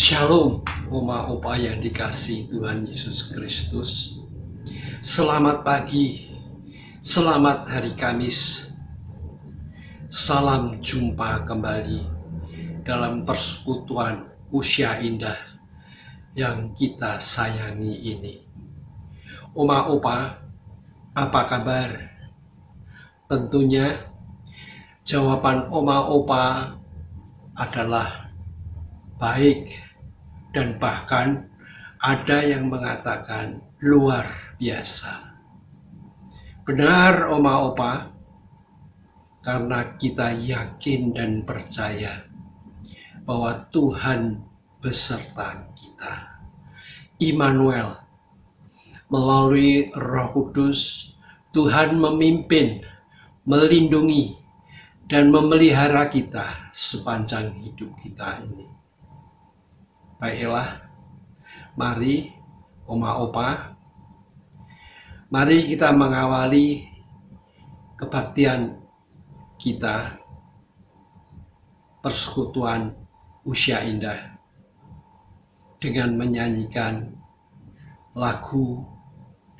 Shalom, Oma Opa yang dikasihi Tuhan Yesus Kristus. Selamat pagi, selamat hari Kamis. Salam jumpa kembali dalam persekutuan usia indah yang kita sayangi ini. Oma Opa, apa kabar? Tentunya jawaban Oma Opa adalah baik, dan bahkan ada yang mengatakan luar biasa. Benar Oma Opa, karena kita yakin dan percaya bahwa Tuhan beserta kita. Immanuel, melalui Roh Kudus, Tuhan memimpin, melindungi, dan memelihara kita sepanjang hidup kita ini. Baiklah, mari Oma Opa, mari kita mengawali kebaktian kita, persekutuan usia indah, dengan menyanyikan lagu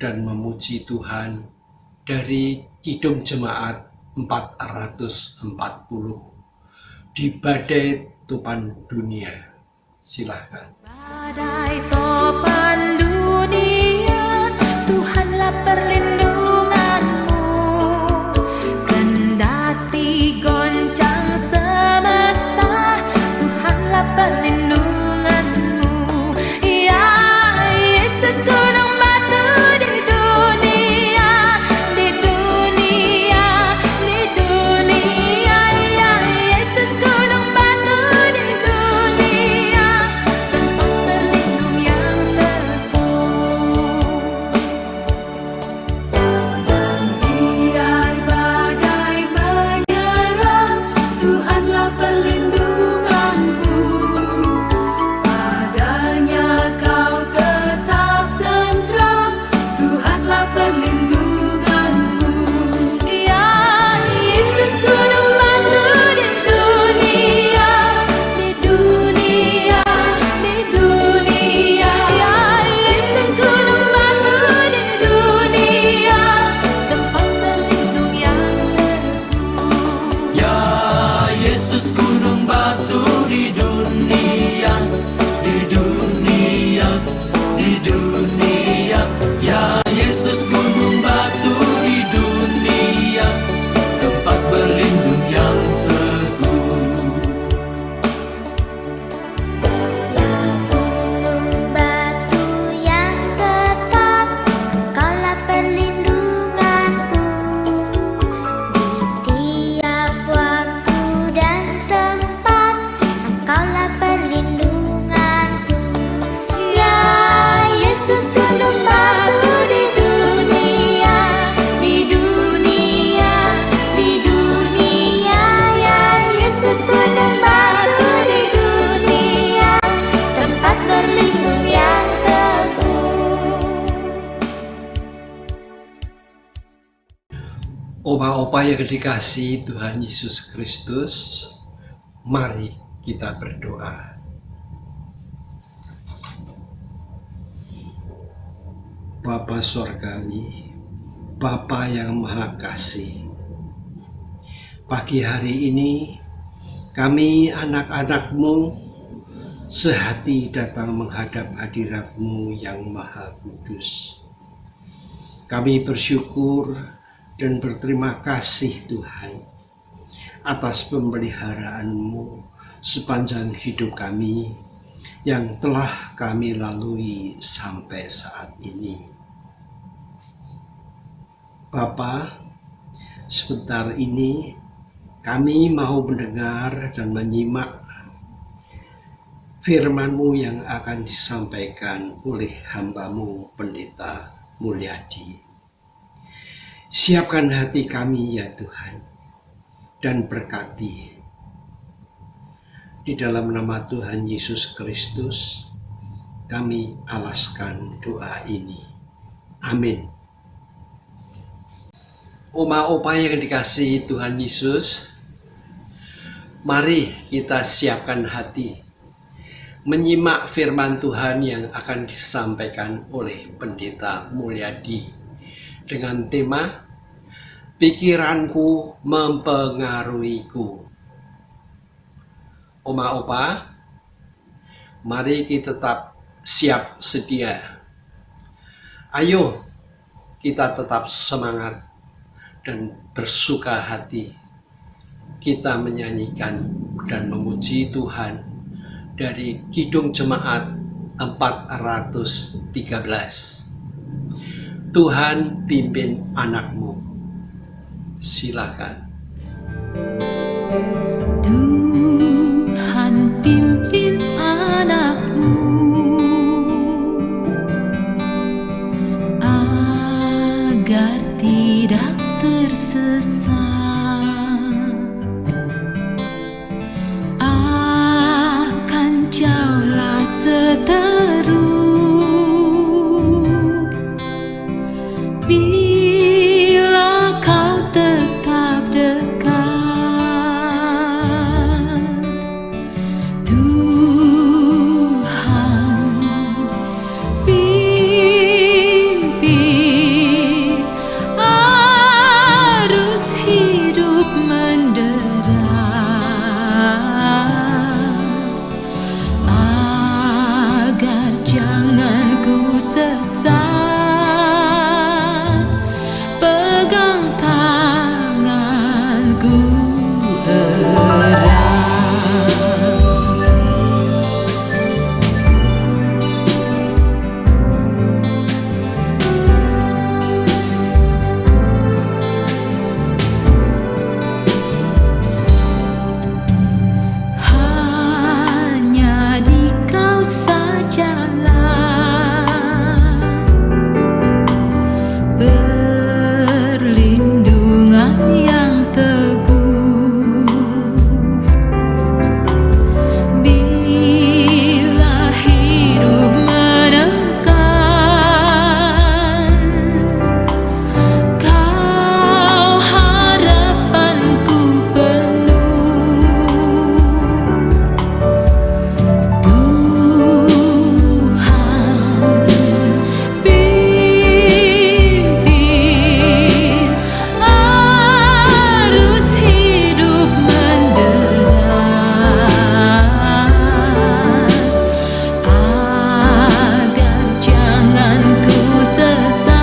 dan memuji Tuhan dari Kidung Jemaat 440 di Badai Topan Dunia. Silahkan. Badai topan dunia, Tuhanlah perlindunganmu. Kendati goncang semesta, Tuhanlah perlindunganmu. Ya Yesus, gunung batu di dunia, di dunia, di dunia. Ya Yesus, gunung batu di dunia, berlindung yang teguh. Biar badai menyerang, Tuhanlah perlindunganmu. Padanya kau tetap tentram, Tuhanlah perlindunganmu. Ya Yesus, gunung batu di dunia, di dunia, di dunia. Ya Yesus, gunung batu di dunia, tempat berlindung yang teguh. Ya Yesus, gunung batu di dunia, di dunia, di dunia. Ya Yesus, gunung batu di dunia, tempat berlindung yang teguh. Batu yang tetap, Engkaulah perlindunganku. Di tiap waktu dan tempat, Engkaulah perlindunganku. Ya Yesus, gunung batu di dunia, di dunia, di dunia. Ya Yesus, gunung batu di dunia, tempat berlindung yang teguh. Oma Opa yang dikasihi Tuhan Yesus Kristus, mari kita berdoa. Bapa Sorgawi, Bapa yang Maha Kasih, pagi hari ini kami anak-anak-Mu sehati datang menghadap hadirat-Mu yang Maha Kudus. Kami bersyukur dan berterima kasih Tuhan atas pemeliharaan-Mu sepanjang hidup kami yang telah kami lalui sampai saat ini. Bapa, sebentar ini kami mau mendengar dan menyimak firman-Mu yang akan disampaikan oleh hamba-Mu Pendeta Mulyadi. Siapkan hati kami ya Tuhan, dan berkati. Di dalam nama Tuhan Yesus Kristus, kami alaskan doa ini. Amin. Oma Opa yang dikasihi Tuhan Yesus, mari kita siapkan hati menyimak firman Tuhan yang akan disampaikan oleh Pendeta Mulyadi dengan tema Pikiranku Mempengaruhiku. Oma Opa, mari kita tetap siap sedia. Ayo kita tetap semangat dan bersuka hati. Kita menyanyikan dan memuji Tuhan dari Kidung Jemaat 413. Tuhan pimpin anakmu. Silakan. Tuhan pimpin anakmu agar tidak tersesat. Akan jauhlah seteru bila kau tetap dekat. Tuhan pimpin arus hidup menderas agar jangan ku sesat. Pegang tanganku erat. Hanya di kau sajalah perlindungan yang teguh. Bila hidup menekan, kau harapanku penuh. Tuhan pimpin arus hidup menderas agar jangan ku sesat.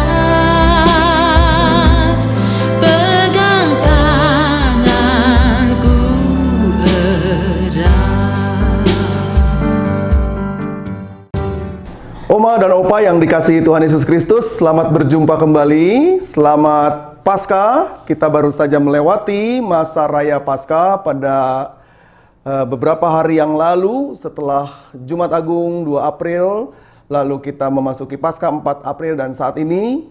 Pegang tanganku erat. Oma dan Opa yang dikasihi Tuhan Yesus Kristus, selamat berjumpa kembali. Selamat Paskah. Kita baru saja melewati masa raya Paskah pada beberapa hari yang lalu setelah Jumat Agung 2 April. Lalu kita memasuki Paskah 4 April dan saat ini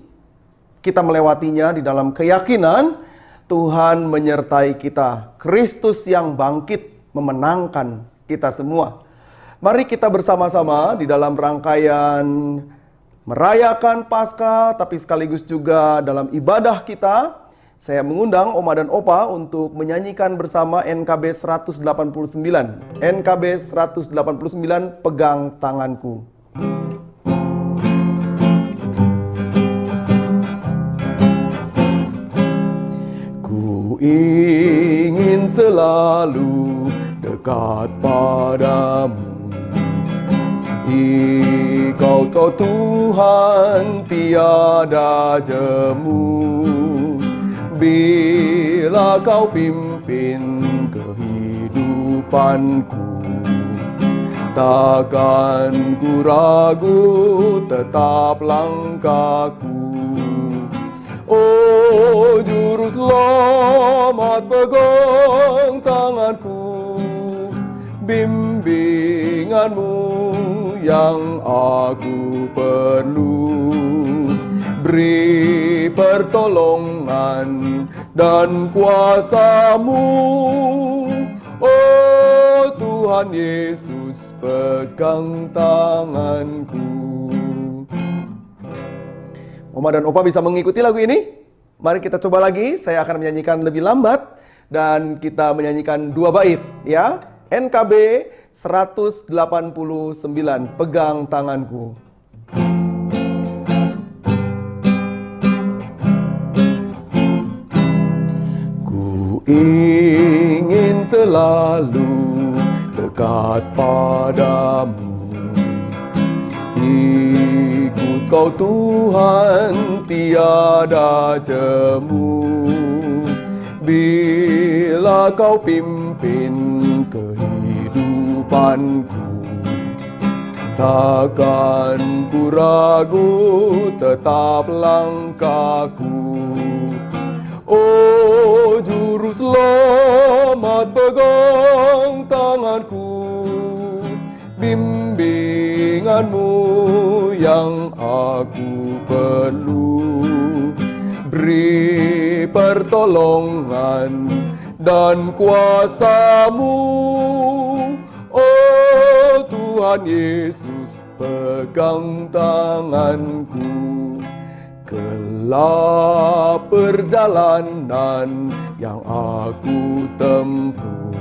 kita melewatinya di dalam keyakinan Tuhan menyertai kita. Kristus yang bangkit memenangkan kita semua. Mari kita bersama-sama di dalam rangkaian merayakan Paskah, tapi sekaligus juga dalam ibadah kita. Saya mengundang Oma dan Opa untuk menyanyikan bersama NKB 189. NKB 189, Pegang Tanganku. Ku ingin selalu dekat padamu. Engkau tahu Tuhan tiada jemu. Bila kau pimpin kehidupanku, takkan ku ragu tetap langkahku. Oh Juru Selamat, pegang tanganku. Bimbinganmu yang aku perlu. Beri pertolongan dan kuasa-Mu. Oh Tuhan Yesus, pegang tanganku. Oma dan Opa bisa mengikuti lagu ini? Mari kita coba lagi. Saya akan menyanyikan lebih lambat dan kita menyanyikan 2 bait ya. NKB 189, Pegang Tanganku. Ku ingin selalu dekat padamu, ikut Kau Tuhan tiada jemu. Bila Kau pimpin kehidupanku, takkan ku ragu tetap langkahku. Oh Juru Selamat, pegang tanganku, bimbingan-Mu yang aku perlu. Beri pertolongan dan kuasa-Mu, oh Tuhan Yesus, pegang tanganku. Gelap perjalanan yang aku tempuh,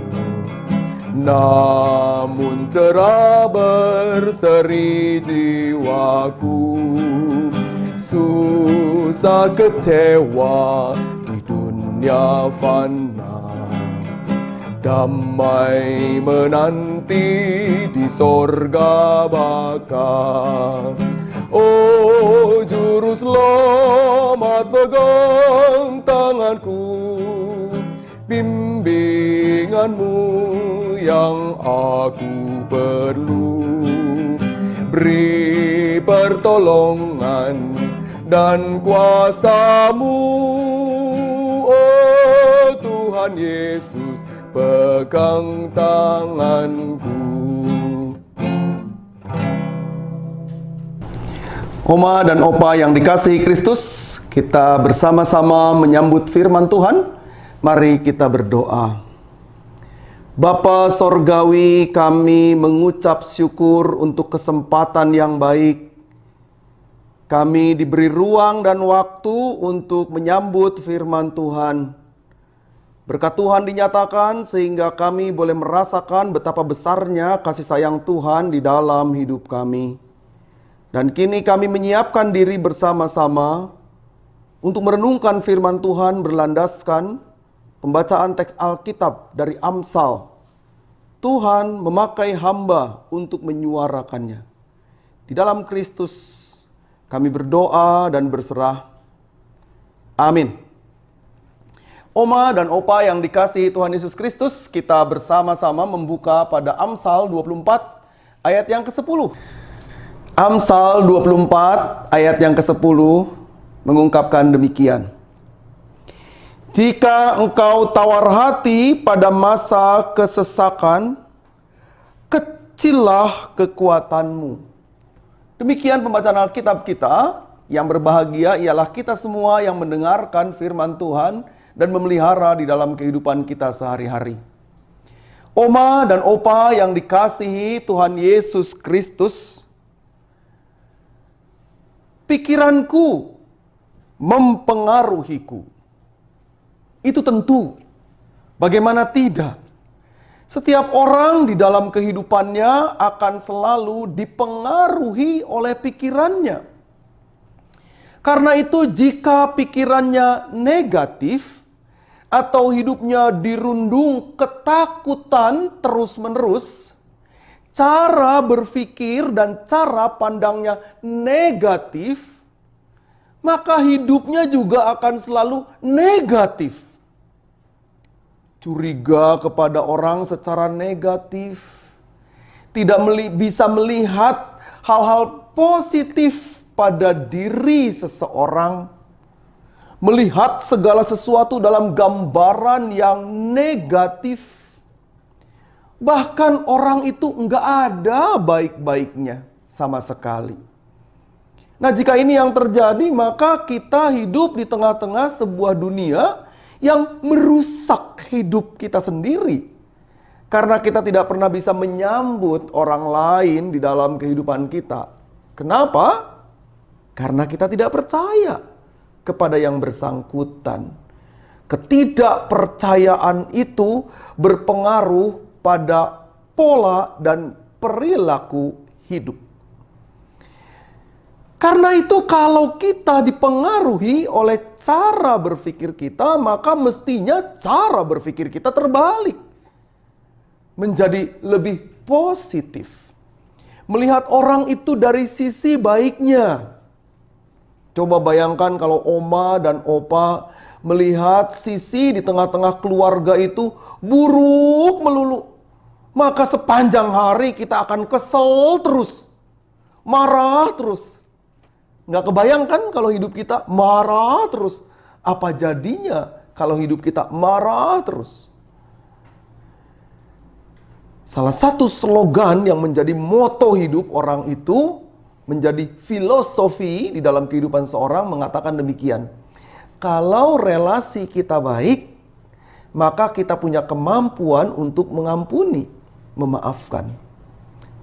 namun cerah berseri jiwaku. Susah kecewa di dunia fana, damai menanti di sorga baka. Oh Juru Selamat, pegang tanganku, bimbingan-Mu yang aku perlu. Beri pertolongan dan kuasa-Mu, oh Tuhan Yesus, pegang tanganku. Oma dan Opa yang dikasihi Kristus, kita bersama-sama menyambut firman Tuhan. Mari kita berdoa. Bapa Sorgawi, kami mengucap syukur untuk kesempatan yang baik. Kami diberi ruang dan waktu untuk menyambut firman Tuhan. Berkat Tuhan dinyatakan sehingga kami boleh merasakan betapa besarnya kasih sayang Tuhan di dalam hidup kami. Dan kini kami menyiapkan diri bersama-sama untuk merenungkan firman Tuhan berlandaskan pembacaan teks Alkitab dari Amsal. Tuhan memakai hamba untuk menyuarakannya. Di dalam Kristus kami berdoa dan berserah. Amin. Oma dan Opa yang dikasihi Tuhan Yesus Kristus, kita bersama-sama membuka pada Amsal 24 ayat yang ke-10. Amsal 24 ayat yang ke-10 mengungkapkan demikian. Jika engkau tawar hati pada masa kesesakan, kecillah kekuatanmu. Demikian pembacaan Alkitab kita. Yang berbahagia ialah kita semua yang mendengarkan firman Tuhan dan memelihara di dalam kehidupan kita sehari-hari. Oma dan Opa yang dikasihi Tuhan Yesus Kristus, pikiranku mempengaruhiku. Itu tentu. Bagaimana tidak? Setiap orang di dalam kehidupannya akan selalu dipengaruhi oleh pikirannya. Karena itu jika pikirannya negatif atau hidupnya dirundung ketakutan terus-menerus, cara berpikir dan cara pandangnya negatif, maka hidupnya juga akan selalu negatif. Curiga kepada orang secara negatif, tidak bisa melihat hal-hal positif pada diri seseorang, melihat segala sesuatu dalam gambaran yang negatif. Bahkan orang itu enggak ada baik-baiknya sama sekali. Nah, jika ini yang terjadi, maka kita hidup di tengah-tengah sebuah dunia yang merusak hidup kita sendiri. Karena kita tidak pernah bisa menyambut orang lain di dalam kehidupan kita. Kenapa? Karena kita tidak percaya kepada yang bersangkutan. Ketidakpercayaan itu berpengaruh pada pola dan perilaku hidup. Karena itu kalau kita dipengaruhi oleh cara berpikir kita, maka mestinya cara berpikir kita terbalik. Menjadi lebih positif. Melihat orang itu dari sisi baiknya. Coba bayangkan kalau oma dan opa melihat sisi di tengah-tengah keluarga itu buruk melulu. Maka sepanjang hari kita akan kesel terus. Marah terus. Nggak kebayangkan kalau hidup kita marah terus. Apa jadinya kalau hidup kita marah terus? Salah satu slogan yang menjadi moto hidup orang itu, menjadi filosofi di dalam kehidupan seorang mengatakan demikian. Kalau relasi kita baik, maka kita punya kemampuan untuk mengampuni, memaafkan.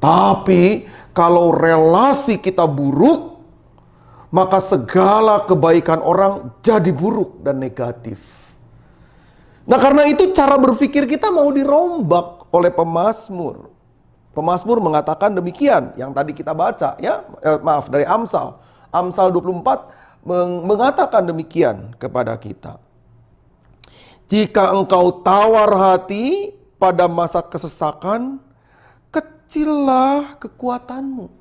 Tapi kalau relasi kita buruk, maka segala kebaikan orang jadi buruk dan negatif. Nah, karena itu cara berpikir kita mau dirombak oleh pemazmur. Pemazmur mengatakan demikian, yang tadi kita baca ya, dari Amsal. Amsal 24 mengatakan demikian kepada kita. Jika engkau tawar hati pada masa kesesakan, kecillah kekuatanmu.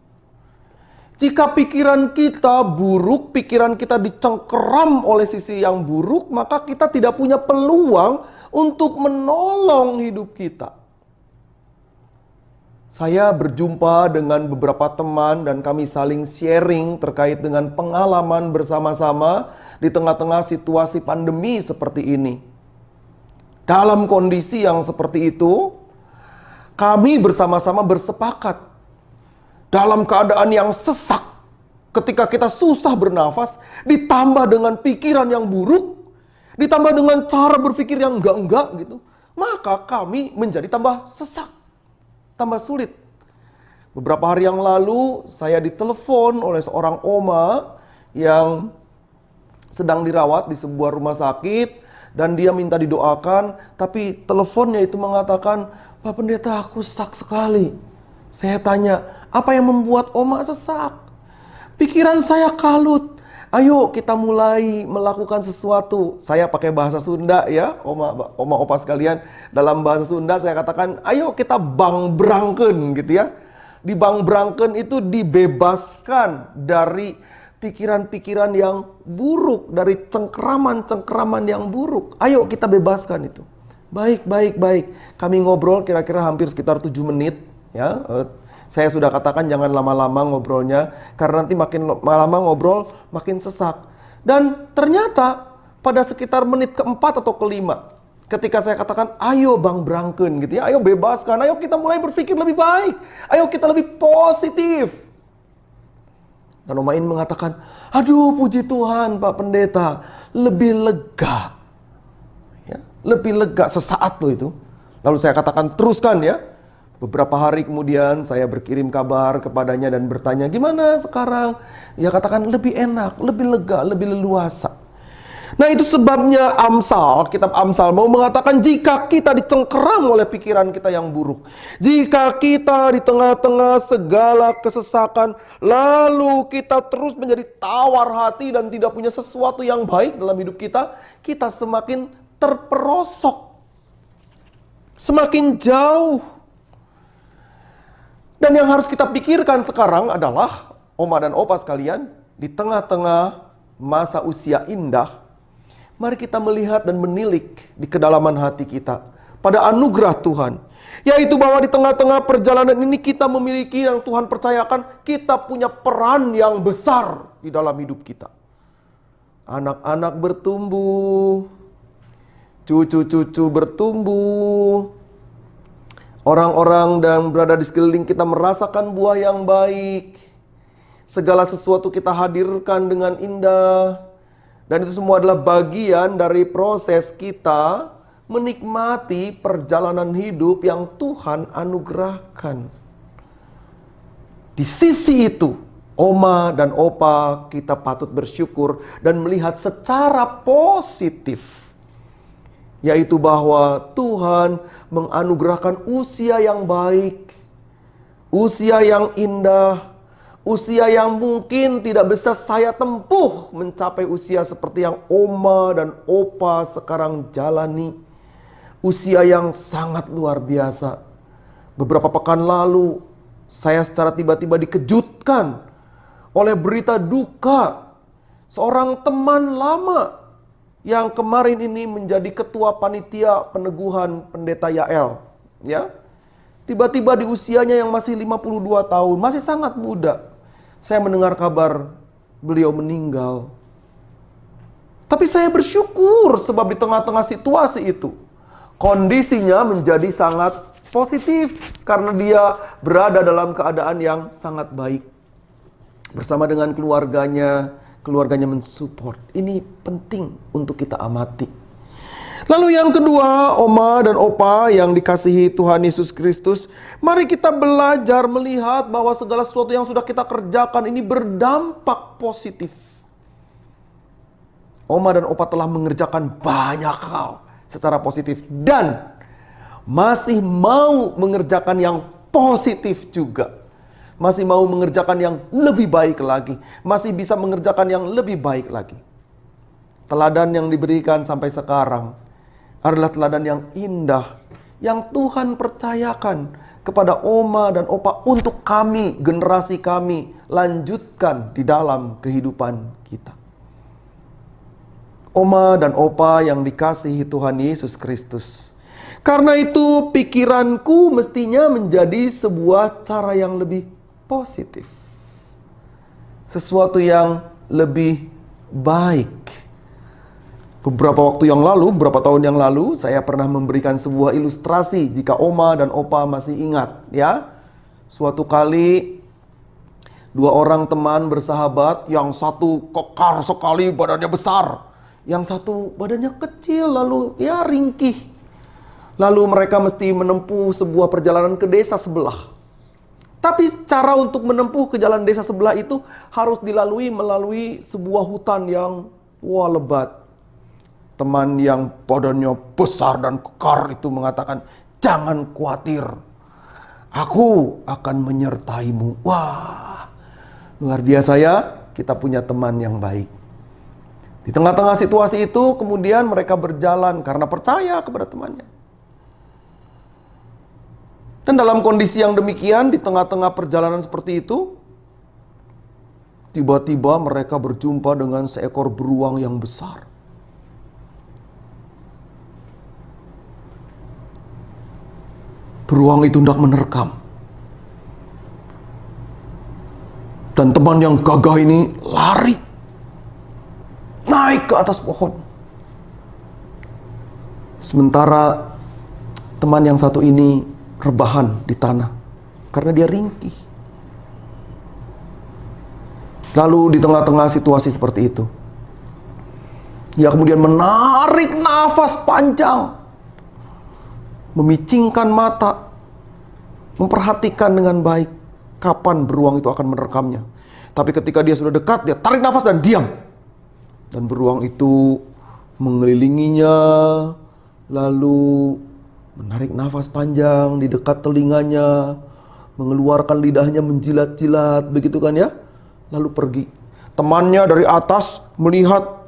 Jika pikiran kita buruk, pikiran kita dicengkeram oleh sisi yang buruk, maka kita tidak punya peluang untuk menolong hidup kita. Saya berjumpa dengan beberapa teman dan kami saling sharing terkait dengan pengalaman bersama-sama di tengah-tengah situasi pandemi seperti ini. Dalam kondisi yang seperti itu, kami bersama-sama bersepakat dalam keadaan yang sesak, ketika kita susah bernafas, ditambah dengan pikiran yang buruk, ditambah dengan cara berpikir yang enggak gitu, maka kami menjadi tambah sesak, tambah sulit. Beberapa hari yang lalu, saya ditelepon oleh seorang oma yang sedang dirawat di sebuah rumah sakit, dan dia minta didoakan, tapi teleponnya itu mengatakan, "Pak Pendeta, aku sesak sekali." Saya tanya, apa yang membuat oma sesak? Pikiran saya kalut. Ayo kita mulai melakukan sesuatu. Saya pakai bahasa Sunda ya, oma opa sekalian. Dalam bahasa Sunda saya katakan, ayo kita bangbrangkeun gitu ya. Di bangbrangkeun itu dibebaskan dari pikiran-pikiran yang buruk, dari cengkeraman-cengkeraman yang buruk. Ayo kita bebaskan itu. Baik. Kami ngobrol kira-kira hampir sekitar 7 menit. Ya, saya sudah katakan jangan lama-lama ngobrolnya, karena nanti makin lama ngobrol makin sesak. Dan ternyata pada sekitar menit keempat atau kelima, ketika saya katakan ayo bang brangkeun gitu ya, ayo bebaskan, ayo kita mulai berpikir lebih baik, ayo kita lebih positif. Dan Om Ain mengatakan, aduh puji Tuhan Pak Pendeta, lebih lega. Ya, lebih lega sesaat loh itu. Lalu saya katakan teruskan ya. Beberapa hari kemudian saya berkirim kabar kepadanya dan bertanya, gimana sekarang? Ia katakan lebih enak, lebih lega, lebih leluasa. Nah itu sebabnya kitab Amsal mau mengatakan jika kita dicengkeram oleh pikiran kita yang buruk, jika kita di tengah-tengah segala kesesakan, lalu kita terus menjadi tawar hati dan tidak punya sesuatu yang baik dalam hidup kita, kita semakin terperosok, semakin jauh. Dan yang harus kita pikirkan sekarang adalah, oma dan opa sekalian, di tengah-tengah masa usia indah, mari kita melihat dan menilik di kedalaman hati kita pada anugerah Tuhan. Yaitu bahwa di tengah-tengah perjalanan ini kita memiliki, yang Tuhan percayakan, kita punya peran yang besar di dalam hidup kita. Anak-anak bertumbuh, cucu-cucu bertumbuh, orang-orang yang berada di sekeliling kita merasakan buah yang baik. Segala sesuatu kita hadirkan dengan indah. Dan itu semua adalah bagian dari proses kita menikmati perjalanan hidup yang Tuhan anugerahkan. Di sisi itu, oma dan opa, kita patut bersyukur dan melihat secara positif yaitu bahwa Tuhan menganugerahkan usia yang baik, usia yang indah, usia yang mungkin tidak bisa saya tempuh mencapai usia seperti yang Oma dan Opa sekarang jalani. Usia yang sangat luar biasa. Beberapa pekan lalu saya secara tiba-tiba dikejutkan oleh berita duka seorang teman lama yang kemarin ini menjadi ketua panitia peneguhan pendeta Yael, ya. Tiba-tiba di usianya yang masih 52 tahun, masih sangat muda, saya mendengar kabar beliau meninggal. Tapi saya bersyukur sebab di tengah-tengah situasi itu kondisinya menjadi sangat positif karena dia berada dalam keadaan yang sangat baik. Bersama dengan keluarganya mensupport. Ini penting untuk kita amati. Lalu yang kedua, Oma dan Opa yang dikasihi Tuhan Yesus Kristus, mari kita belajar melihat bahwa segala sesuatu yang sudah kita kerjakan ini berdampak positif. Oma dan Opa telah mengerjakan banyak hal secara positif dan masih mau mengerjakan yang positif juga. Masih mau mengerjakan yang lebih baik lagi. Masih bisa mengerjakan yang lebih baik lagi. Teladan yang diberikan sampai sekarang adalah teladan yang indah, yang Tuhan percayakan kepada Oma dan Opa untuk kami, generasi kami, lanjutkan di dalam kehidupan kita. Oma dan Opa yang dikasihi Tuhan Yesus Kristus, karena itu pikiranku mestinya menjadi sebuah cara yang lebih positif, sesuatu yang lebih baik. Beberapa waktu yang lalu, beberapa tahun yang lalu, saya pernah memberikan sebuah ilustrasi jika Oma dan Opa masih ingat, ya. Suatu kali dua orang teman bersahabat, yang satu kekar sekali badannya besar, yang satu badannya kecil lalu ya ringkih. Lalu mereka mesti menempuh sebuah perjalanan ke desa sebelah. Tapi cara untuk menempuh ke jalan desa sebelah itu harus melalui sebuah hutan yang lebat. Teman yang badannya besar dan kekar itu mengatakan, "Jangan khawatir, aku akan menyertaimu." Wah, luar biasa ya, kita punya teman yang baik. Di tengah-tengah situasi itu kemudian mereka berjalan karena percaya kepada temannya. Dan dalam kondisi yang demikian, di tengah-tengah perjalanan seperti itu, tiba-tiba mereka berjumpa dengan seekor beruang yang besar. Beruang itu hendak menerkam. Dan teman yang gagah ini lari, naik ke atas pohon. Sementara teman yang satu ini rebahan di tanah karena dia ringkih. Lalu di tengah-tengah situasi seperti itu, dia kemudian menarik nafas panjang, memicingkan mata, memperhatikan dengan baik kapan beruang itu akan menerkamnya. Tapi ketika dia sudah dekat, dia tarik nafas dan diam. Dan beruang itu mengelilinginya, lalu menarik nafas panjang di dekat telinganya, mengeluarkan lidahnya menjilat-jilat, begitu kan ya? Lalu pergi. Temannya dari atas melihat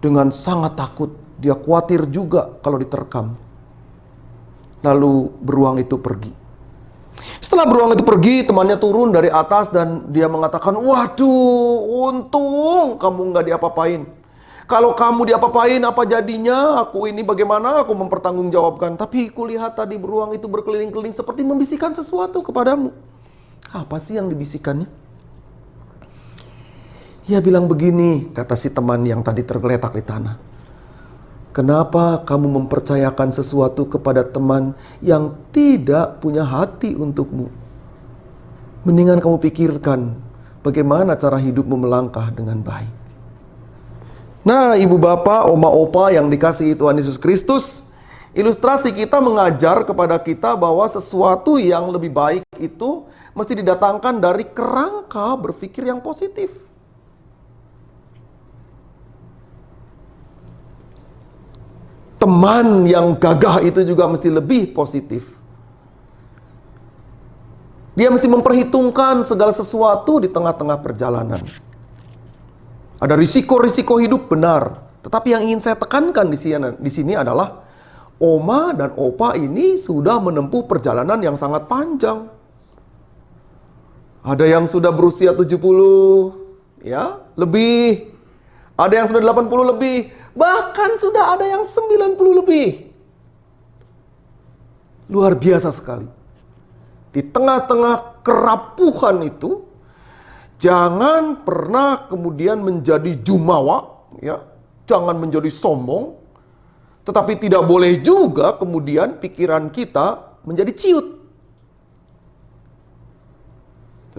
dengan sangat takut. Dia khawatir juga kalau diterkam. Lalu beruang itu pergi. Setelah beruang itu pergi, temannya turun dari atas dan dia mengatakan, "Waduh, untung kamu nggak diapa-apain. Kalau kamu diapa-apain, apa jadinya? Aku ini bagaimana aku mempertanggungjawabkan? Tapi kulihat tadi beruang itu berkeliling-keliling seperti membisikkan sesuatu kepadamu." Apa sih yang dibisikannya? Ia bilang begini, kata si teman yang tadi tergeletak di tanah. "Kenapa kamu mempercayakan sesuatu kepada teman yang tidak punya hati untukmu? Mendingan kamu pikirkan bagaimana cara hidupmu melangkah dengan baik." Nah, ibu bapak, oma opa yang dikasihi Tuhan Yesus Kristus, ilustrasi kita mengajar kepada kita bahwa sesuatu yang lebih baik itu mesti didatangkan dari kerangka berpikir yang positif. teman yang gagah itu juga mesti lebih positif. Dia mesti memperhitungkan segala sesuatu di tengah-tengah perjalanan. Ada risiko-risiko hidup, benar. Tetapi yang ingin saya tekankan di sini adalah Oma dan Opa ini sudah menempuh perjalanan yang sangat panjang. Ada yang sudah berusia 70, ya, lebih. Ada yang sudah 80 lebih. Bahkan sudah ada yang 90 lebih. Luar biasa sekali. Di tengah-tengah kerapuhan itu, jangan pernah kemudian menjadi jumawa, ya. Jangan menjadi sombong. Tetapi tidak boleh juga kemudian pikiran kita menjadi ciut.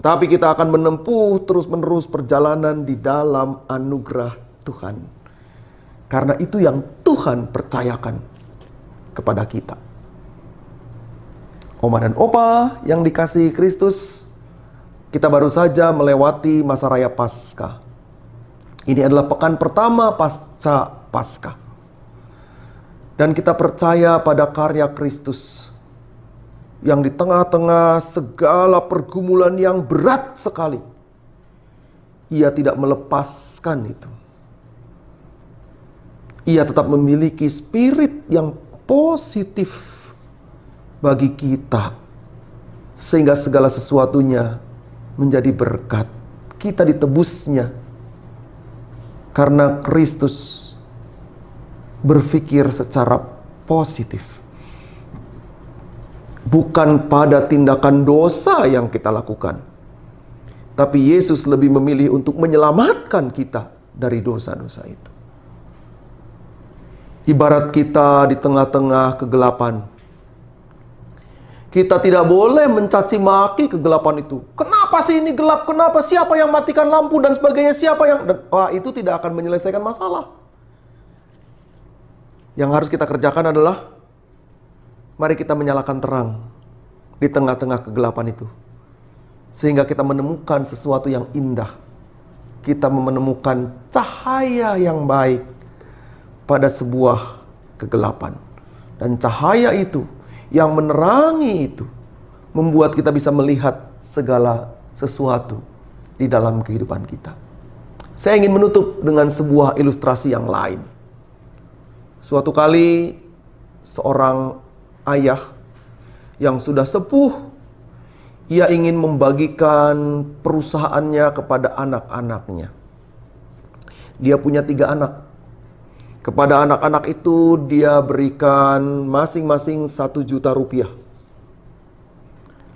Tetapi kita akan menempuh terus-menerus perjalanan di dalam anugerah Tuhan. Karena itu yang Tuhan percayakan kepada kita. Oma dan Opa yang dikasihi Kristus, kita baru saja melewati masa raya Paskah. Ini adalah pekan pertama pasca Paskah. Dan kita percaya pada karya Kristus yang di tengah-tengah segala pergumulan yang berat sekali, Ia tidak melepaskan itu. Ia tetap memiliki spirit yang positif bagi kita, sehingga segala sesuatunya menjadi berkat. Kita ditebusnya karena Kristus berpikir secara positif. Bukan pada tindakan dosa yang kita lakukan, tapi Yesus lebih memilih untuk menyelamatkan kita dari dosa-dosa itu. Ibarat kita di tengah-tengah kegelapan, kita tidak boleh mencaci maki kegelapan itu. Kenapa sih ini gelap? Kenapa? Siapa yang matikan lampu dan sebagainya? Siapa yang... Wah, itu tidak akan menyelesaikan masalah. Yang harus kita kerjakan adalah, mari kita menyalakan terang di tengah-tengah kegelapan itu. Sehingga kita menemukan sesuatu yang indah. Kita menemukan cahaya yang baik pada sebuah kegelapan. Dan cahaya itu yang menerangi itu membuat kita bisa melihat segala sesuatu di dalam kehidupan kita. Saya ingin menutup dengan sebuah ilustrasi yang lain. Suatu kali seorang ayah yang sudah sepuh, ia ingin membagikan perusahaannya kepada anak-anaknya. Dia punya 3 anak. Kepada anak-anak itu dia berikan masing-masing 1 juta rupiah.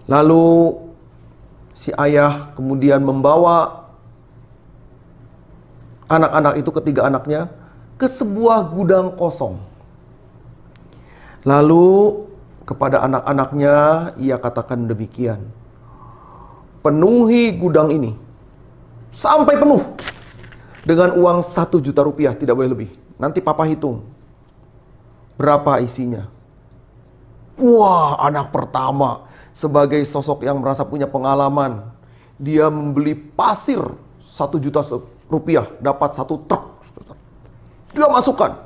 Lalu si ayah kemudian membawa anak-anak itu, ketiga anaknya, ke sebuah gudang kosong. Lalu kepada anak-anaknya ia katakan demikian, penuhi gudang ini sampai penuh dengan uang 1 juta rupiah, tidak boleh lebih. Nanti papa hitung berapa isinya. Wah, anak pertama sebagai sosok yang merasa punya pengalaman, dia membeli pasir 1 juta rupiah, dapat 1 truk. Dia masukkan.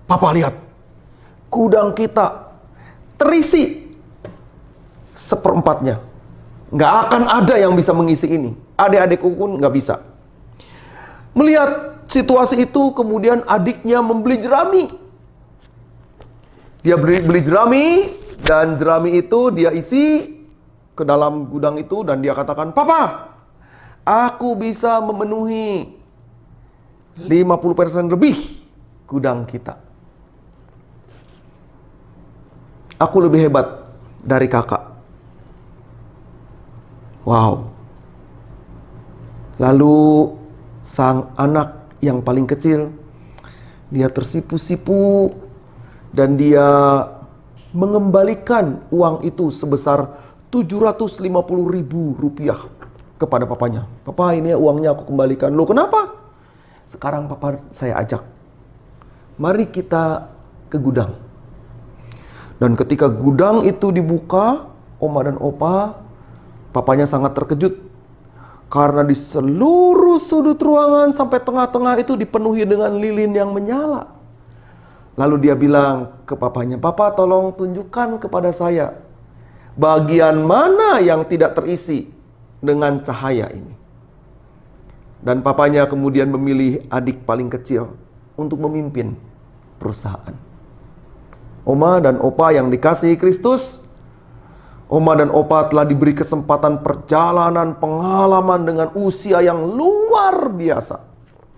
Papa lihat, gudang kita terisi 1/4-nya. Nggak akan ada yang bisa mengisi ini. Adik-adikku pun nggak bisa. Melihat situasi itu, kemudian adiknya membeli jerami. Dia beli jerami, dan jerami itu dia isi ke dalam gudang itu, dan dia katakan, Papa, aku bisa memenuhi 50% lebih gudang kita. Aku lebih hebat dari kakak. Wow. Lalu sang anak yang paling kecil, dia tersipu-sipu dan dia mengembalikan uang itu sebesar 750.000 rupiah kepada papanya. Papa, ini uangnya aku kembalikan. Loh, kenapa? Sekarang papa saya ajak, mari kita ke gudang. Dan ketika gudang itu dibuka, Oma dan Opa, papanya sangat terkejut. Karena di seluruh sudut ruangan sampai tengah-tengah itu dipenuhi dengan lilin yang menyala. Lalu dia bilang ke papanya, "Papa, tolong tunjukkan kepada saya bagian mana yang tidak terisi dengan cahaya ini." Dan papanya kemudian memilih adik paling kecil untuk memimpin perusahaan. Oma dan opa yang dikasihi Kristus, Oma dan opa telah diberi kesempatan perjalanan pengalaman dengan usia yang luar biasa.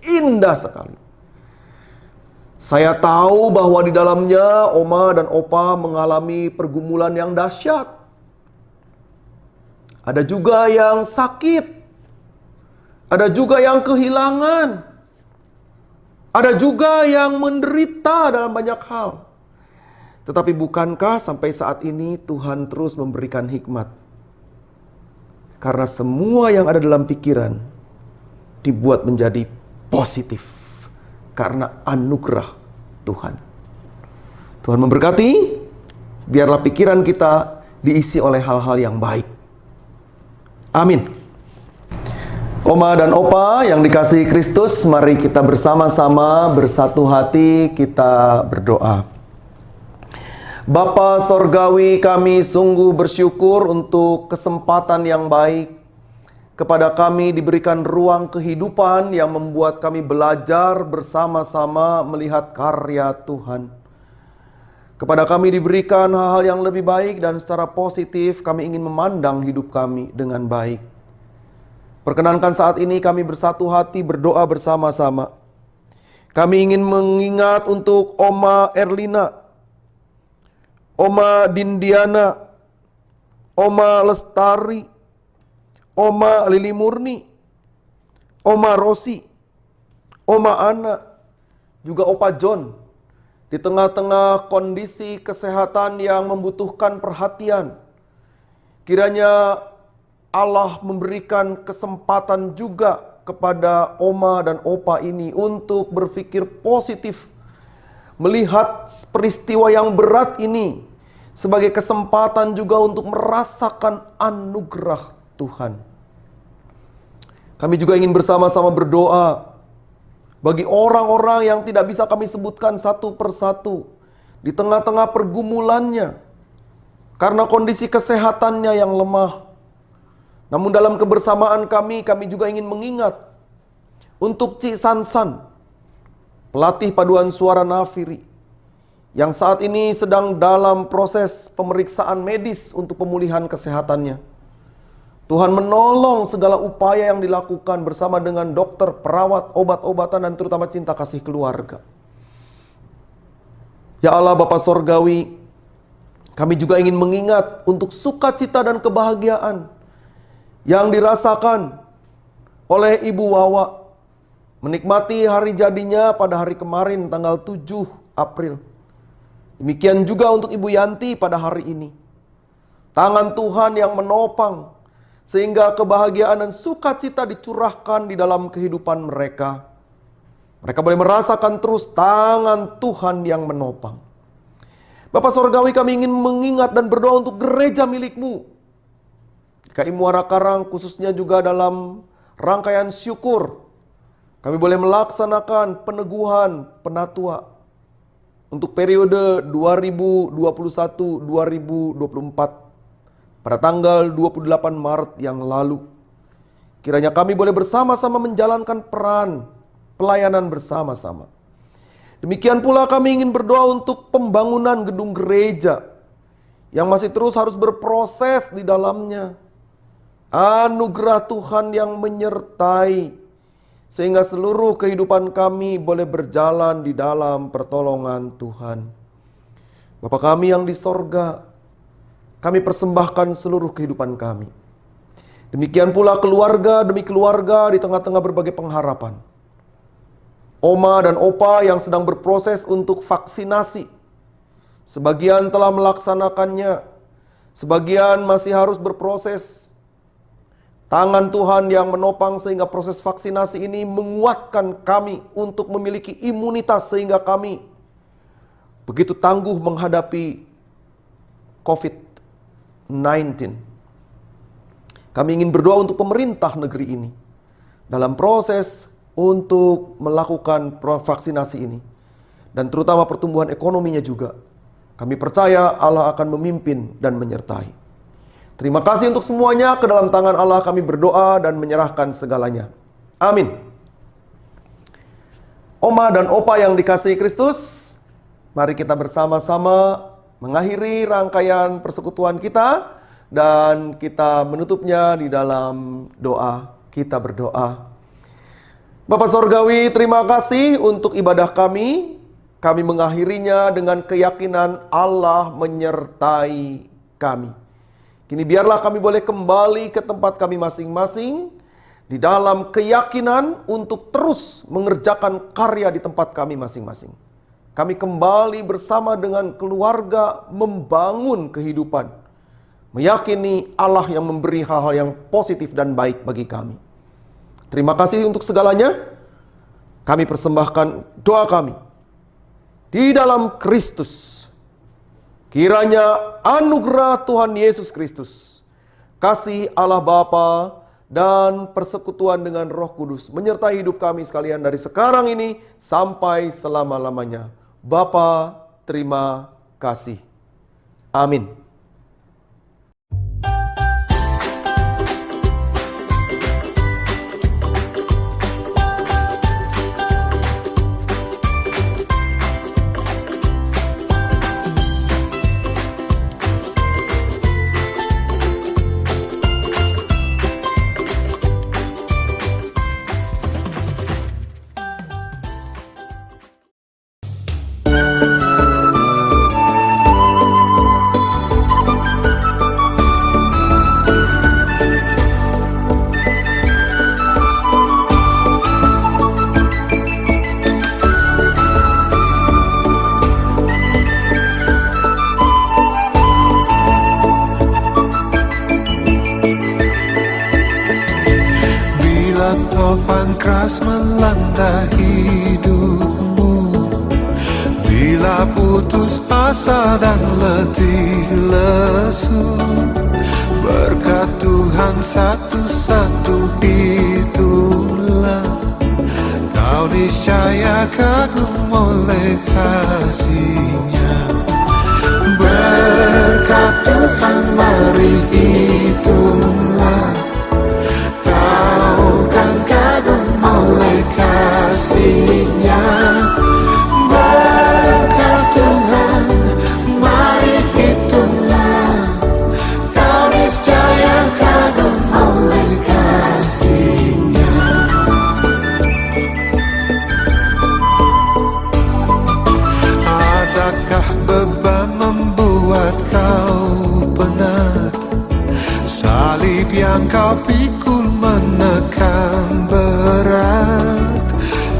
Indah sekali. Saya tahu bahwa di dalamnya Oma dan opa mengalami pergumulan yang dahsyat. Ada juga yang sakit. Ada juga yang kehilangan. Ada juga yang menderita dalam banyak hal. Tetapi bukankah sampai saat ini Tuhan terus memberikan hikmat? Karena semua yang ada dalam pikiran dibuat menjadi positif. Karena anugerah Tuhan. Tuhan memberkati, biarlah pikiran kita diisi oleh hal-hal yang baik. Amin. Oma dan opa yang dikasihi Kristus, mari kita bersama-sama bersatu hati kita berdoa. Bapa Sorgawi, kami sungguh bersyukur untuk kesempatan yang baik. Kepada kami diberikan ruang kehidupan yang membuat kami belajar bersama-sama melihat karya Tuhan. Kepada kami diberikan hal-hal yang lebih baik dan secara positif kami ingin memandang hidup kami dengan baik. Perkenankan saat ini kami bersatu hati berdoa bersama-sama. Kami ingin mengingat untuk Oma Erlina, Oma Dindiana, Oma Lestari, Oma Lili Murni, Oma Rosi, Oma Ana, juga Opa John. Di tengah-tengah kondisi kesehatan yang membutuhkan perhatian, kiranya Allah memberikan kesempatan juga kepada Oma dan Opa ini untuk berpikir positif, melihat peristiwa yang berat ini sebagai kesempatan juga untuk merasakan anugerah Tuhan. Kami juga ingin bersama-sama berdoa bagi orang-orang yang tidak bisa kami sebutkan satu persatu di tengah-tengah pergumulannya karena kondisi kesehatannya yang lemah. Namun dalam kebersamaan kami juga ingin mengingat untuk Cik Sansan, pelatih paduan suara Nafiri, yang saat ini sedang dalam proses pemeriksaan medis untuk pemulihan kesehatannya. Tuhan menolong segala upaya yang dilakukan bersama dengan dokter, perawat, obat-obatan, dan terutama cinta kasih keluarga. Ya Allah Bapa Sorgawi, kami juga ingin mengingat untuk sukacita dan kebahagiaan yang dirasakan oleh Ibu Wawa menikmati hari jadinya pada hari kemarin tanggal 7 April. Demikian juga untuk Ibu Yanti pada hari ini. Tangan Tuhan yang menopang sehingga kebahagiaan dan sukacita dicurahkan di dalam kehidupan mereka. Mereka boleh merasakan terus tangan Tuhan yang menopang. Bapa Sorgawi, kami ingin mengingat dan berdoa untuk gereja milik-Mu. KI Muara Karang khususnya juga dalam rangkaian syukur. Kami boleh melaksanakan peneguhan penatua untuk periode 2021-2024. Pada tanggal 28 Maret yang lalu, kiranya kami boleh bersama-sama menjalankan peran pelayanan bersama-sama. Demikian pula kami ingin berdoa untuk pembangunan gedung gereja yang masih terus harus berproses di dalamnya. Anugerah Tuhan yang menyertai sehingga seluruh kehidupan kami boleh berjalan di dalam pertolongan Tuhan. Bapa kami yang di sorga, kami persembahkan seluruh kehidupan kami. Demikian pula keluarga demi keluarga di tengah-tengah berbagai pengharapan. Oma dan opa yang sedang berproses untuk vaksinasi. Sebagian telah melaksanakannya. Sebagian masih harus berproses. Tangan Tuhan yang menopang sehingga proses vaksinasi ini menguatkan kami untuk memiliki imunitas sehingga kami begitu tangguh menghadapi COVID-19. Kami ingin berdoa untuk pemerintah negeri ini dalam proses untuk melakukan vaksinasi ini. dan terutama pertumbuhan ekonominya juga. Kami percaya Allah akan memimpin dan menyertai. Terima kasih untuk semuanya. Ke dalam tangan Allah kami berdoa dan menyerahkan segalanya. Amin. Oma dan Opa yang dikasihi Kristus, mari kita bersama-sama mengakhiri rangkaian persekutuan kita dan kita menutupnya di dalam doa. Kita berdoa. Bapa Sorgawi, terima kasih untuk ibadah kami. Kami mengakhirinya dengan keyakinan Allah menyertai kami. Kini biarlah kami boleh kembali ke tempat kami masing-masing di dalam keyakinan untuk terus mengerjakan karya di tempat kami masing-masing. Kami kembali bersama dengan keluarga membangun kehidupan, meyakini Allah yang memberi hal-hal yang positif dan baik bagi kami. Terima kasih untuk segalanya. Kami persembahkan doa kami di dalam Kristus. Kiranya anugerah Tuhan Yesus Kristus, kasih Allah Bapa, dan persekutuan dengan Roh Kudus menyertai hidup kami sekalian dari sekarang ini sampai selama-lamanya. Bapa, terima kasih. Amin. Topan keras melanda hidupmu, bila putus asa dan letih lesu, berkat Tuhan satu-satu itulah kau niscaya kagum oleh kasih-Nya. Berkat Tuhan mari hitunglah oleh kasih-Nya. Berkat Tuhan mari hitunglah, kau niscaya kagum oleh kasih-Nya. Adakah beban membuat kau penat? Salib yang kau pikul menekan berat.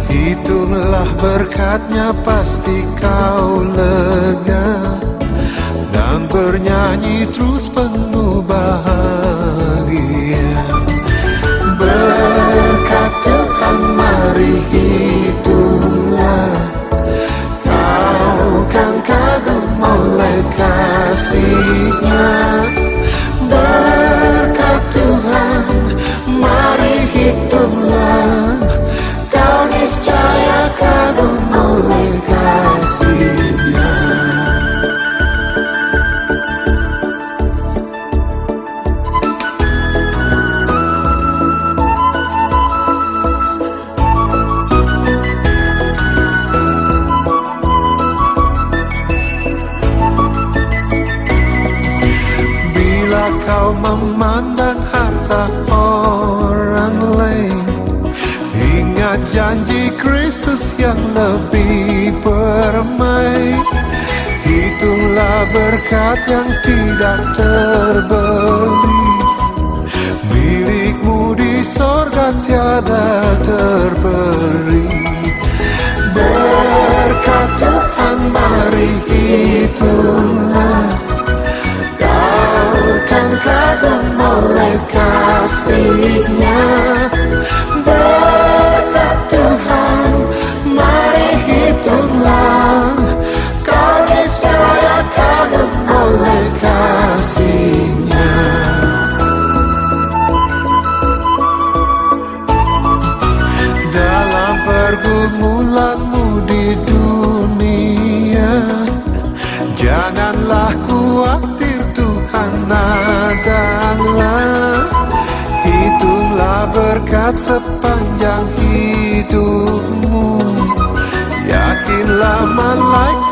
Hitunglah berkat-Nya pasti kau lega, dan bernyanyi terus penuh bahagia. Berkat Tuhan mari hitunglah, kau kan kagum oleh kasih-Nya. Berkat Tuhan mari hitunglah, kau niscaya kagum oleh kasih-Nya. Bila kau memandang harta orang lain, ingat janji Kristus yang lebih permai. Hitunglah berkat yang tidak terbeli, milikmu di sorga tiada terberi. Berkat Tuhan mari hitunglah, kau kan kagum oleh kasih-Nya. Berkat Tuhan mari hitunglah, kau niscaya kagum oleh kasih-Nya. Dalam pergumulan sepanjang hidupmu. Yakinlah malaikat